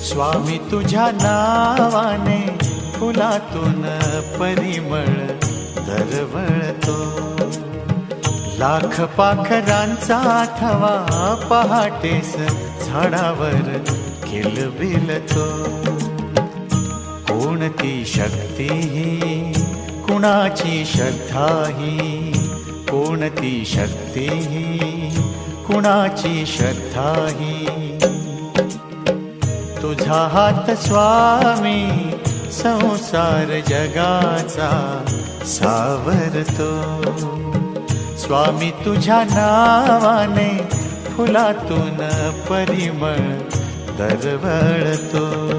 स्वामी तुझ्या नावाने फुलातून परिमळ दरवळतो. लाख पाखरांचा थवा पहाटेस झाडावर किलबिलतो. कोणती शक्ती ही कुणाची श्रद्धा ही, कोणती शक्ती ही कुणाची श्रद्धा ही. तुझा हात स्वामी संसार जगाचा सावरतो. स्वामी तुझ्या नावाने फुलातून परिमळ दरवळतो.